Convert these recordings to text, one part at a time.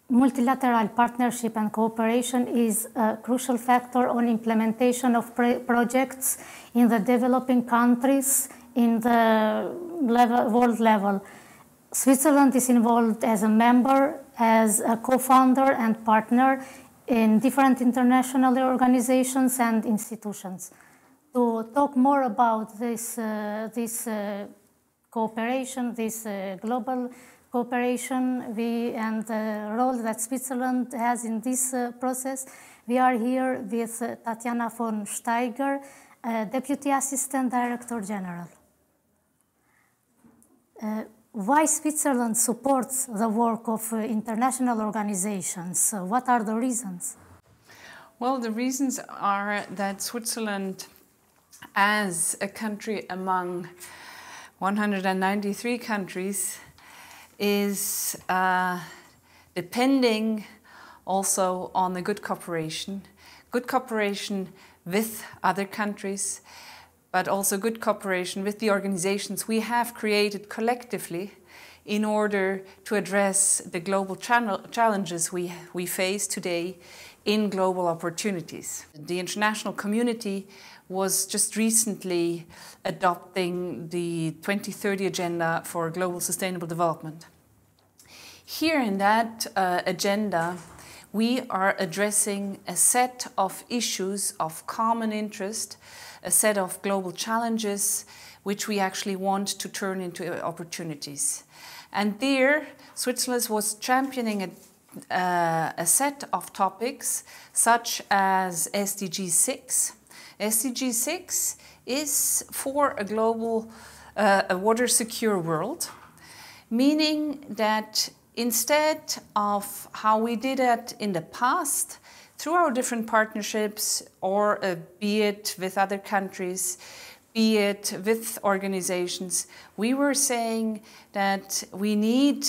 multilateral partnership and cooperation is a crucial factor on implementation of projects in the developing countries in the world level. Switzerland is involved as a member, as a co-founder and partner in different international organizations and institutions. To talk more about this cooperation, this global cooperation, and the role that Switzerland has in this process, we are here with Tatjana von Steiger, Deputy Assistant Director General. Why Switzerland supports the work of international organizations? What are the reasons? Well, the reasons are that Switzerland, as a country among 193 countries, is depending also on the good cooperation with other countries, but also good cooperation with the organizations we have created collectively in order to address the global challenges we face today in global opportunities. The international community was just recently adopting the 2030 Agenda for Global Sustainable Development. Here in that agenda, we are addressing a set of issues of common interest, a set of global challenges which we actually want to turn into opportunities. And there, Switzerland was championing a set of topics such as SDG 6. SDG 6 is for a global, a water-secure world, meaning that instead of how we did it in the past, through our different partnerships, or be it with other countries, be it with organizations, we were saying that we need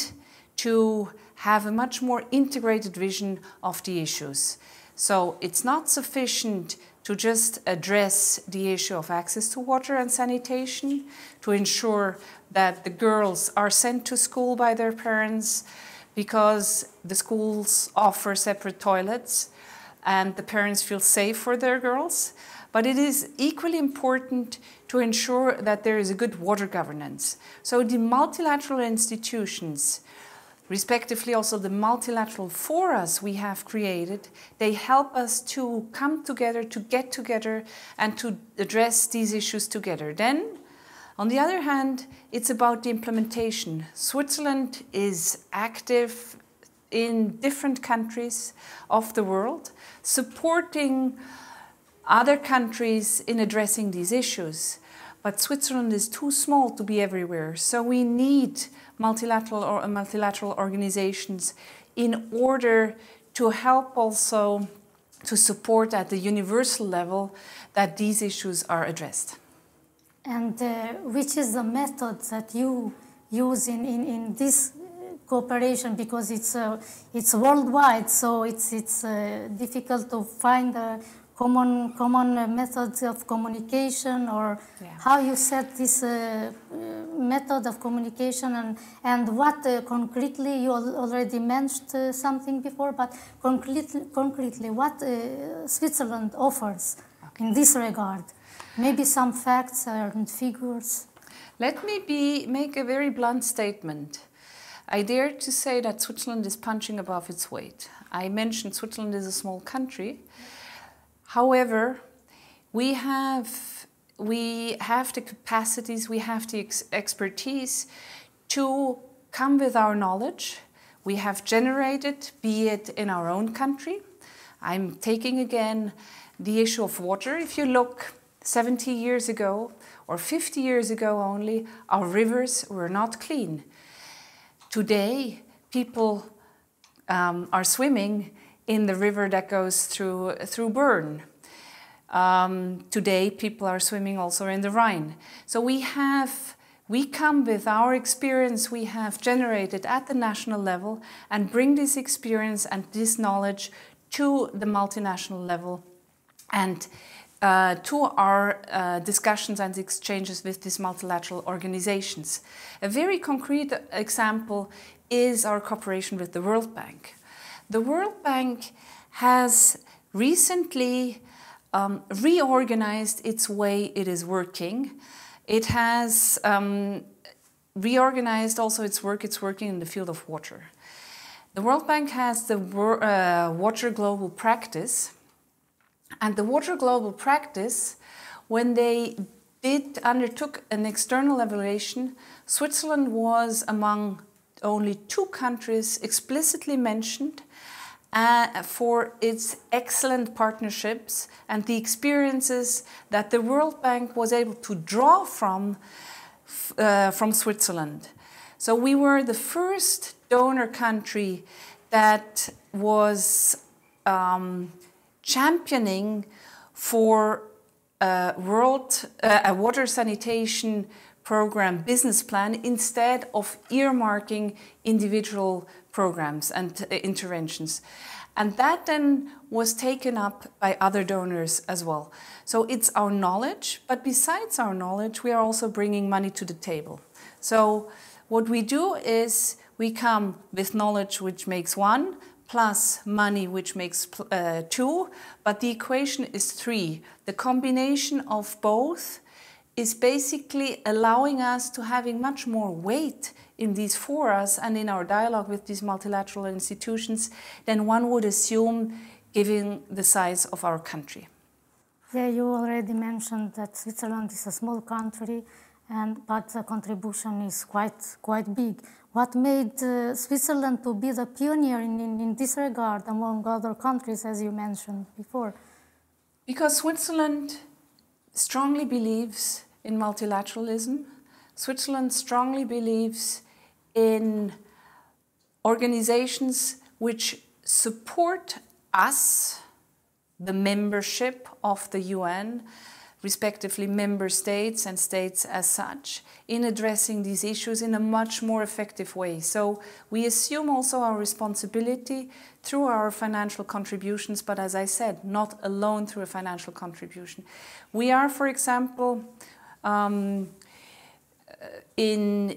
to have a much more integrated vision of the issues. So it's not sufficient to just address the issue of access to water and sanitation, to ensure that the girls are sent to school by their parents because the schools offer separate toilets and the parents feel safe for their girls. But it is equally important to ensure that there is a good water governance. So the multilateral institutions, respectively also the multilateral forums we have created, they help us to come together, to get together, and to address these issues together. Then, on the other hand, it's about the implementation. Switzerland is active in different countries of the world, supporting other countries in addressing these issues. But Switzerland is too small to be everywhere, so we need multilateral organizations in order to help also to support at the universal level that these issues are addressed. And which is the method that you use in this cooperation, because it's worldwide, so it's difficult to find common methods of communication, or how you set this method of communication, and what concretely, you already mentioned something before, but concretely what Switzerland offers in this regard. Maybe some facts and figures. Let me make a very blunt statement. I dare to say that Switzerland is punching above its weight. I mentioned Switzerland is a small country. However, we have the capacities, we have the expertise to come with our knowledge. We have generated, be it in our own country. I'm taking again the issue of water. If you look 70 years ago or 50 years ago only, our rivers were not clean. Today, people are swimming in the river that goes through Bern. Today, people are swimming also in the Rhine. So we come with our experience we have generated at the national level and bring this experience and this knowledge to the multinational level and to our discussions and exchanges with these multilateral organizations. A very concrete example is our cooperation with the World Bank. The World Bank has recently reorganized its way it is working. It has reorganized also its work. It's working in the field of water. The World Bank has the Water Global Practice. And the Water Global Practice, when they undertook an external evaluation, Switzerland was among only 2 countries explicitly mentioned for its excellent partnerships and the experiences that the World Bank was able to draw from Switzerland. So we were the first donor country that was championing for a water sanitation program business plan instead of earmarking individual programs and interventions. And that then was taken up by other donors as well. So it's our knowledge, but besides our knowledge, we are also bringing money to the table. So what we do is we come with knowledge which makes 1, plus money which makes 2, but the equation is 3. The combination of both is basically allowing us to having much more weight in these forums and in our dialogue with these multilateral institutions than one would assume given the size of our country. Yeah, you already mentioned that Switzerland is a small country, but the contribution is quite big. What made Switzerland to be the pioneer in this regard among other countries, as you mentioned before? Because Switzerland strongly believes in multilateralism. Switzerland strongly believes in organizations which support us, the membership of the UN, respectively member states and states as such, in addressing these issues in a much more effective way. So we assume also our responsibility through our financial contributions, but as I said, not alone through a financial contribution. We are, for example, in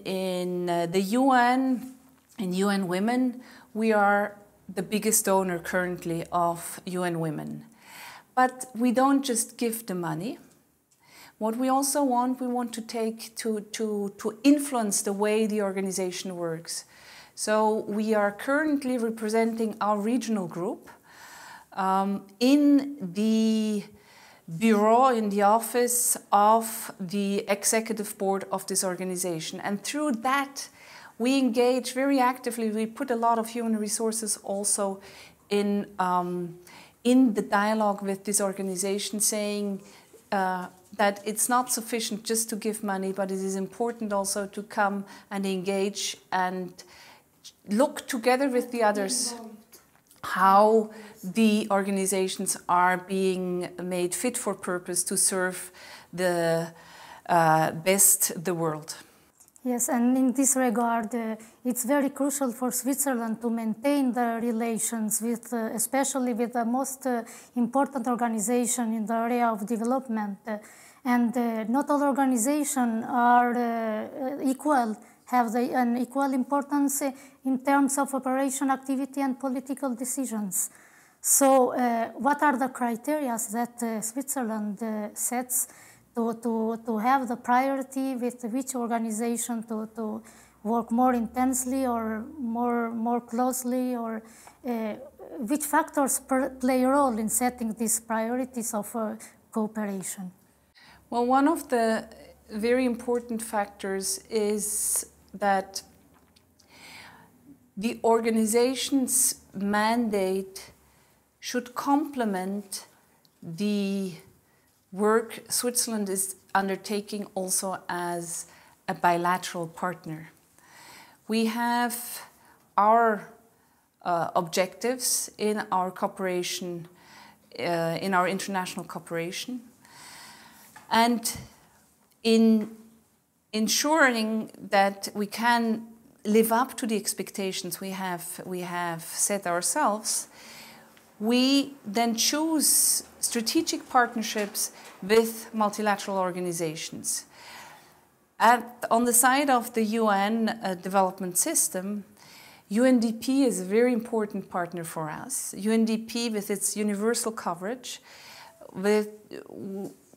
the UN, in UN Women, we are the biggest donor currently of UN Women. But we don't just give the money. What we also want, we want to take to influence the way the organization works. So we are currently representing our regional group in the bureau, in the office of the executive board of this organization. And through that, we engage very actively. We put a lot of human resources also in the dialogue with this organization, saying that it's not sufficient just to give money, but it is important also to come and engage and look together with the others how the organizations are being made fit for purpose to serve the best the world. Yes, and in this regard, it's very crucial for Switzerland to maintain the relations with, especially with the most important organization in the area of development. And not all organizations are equal, have an equal importance in terms of operation activity and political decisions. So what are the criteria that Switzerland sets to have the priority with which organization to work more intensely or more closely, or which factors play a role in setting these priorities of cooperation? Well, one of the very important factors is that the organization's mandate should complement the work Switzerland is undertaking also as a bilateral partner. We have our objectives in our cooperation, in our international cooperation, and in ensuring that we can live up to the expectations we have set ourselves, we then choose strategic partnerships with multilateral organizations. On the side of the UN development system, UNDP is a very important partner for us. UNDP, with its universal coverage,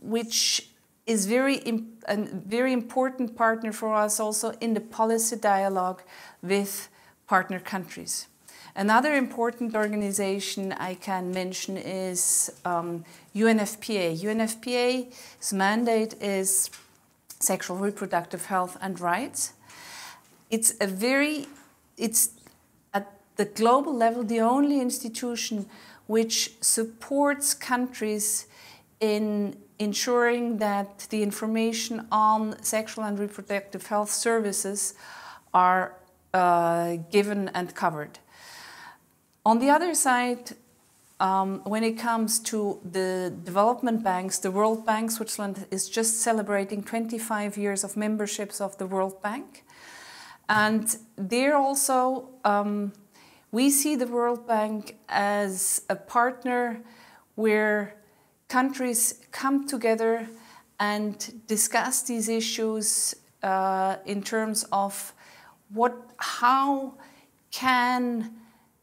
which is a very important partner for us also in the policy dialogue with partner countries. Another important organization I can mention is UNFPA. UNFPA's mandate is sexual reproductive health and rights. It's at the global level the only institution which supports countries in ensuring that the information on sexual and reproductive health services are given and covered. On the other side, when it comes to the development banks, the World Bank, Switzerland is just celebrating 25 years of memberships of the World Bank. And there also, we see the World Bank as a partner where countries come together and discuss these issues in terms of how can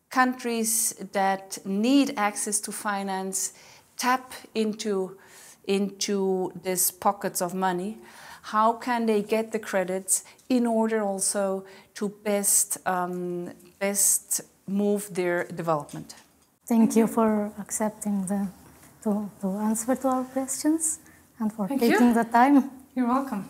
countries that need access to finance tap into these pockets of money. How can they get the credits in order also to best move their development? Thank you for accepting to answer to our questions and for taking the time. You're welcome.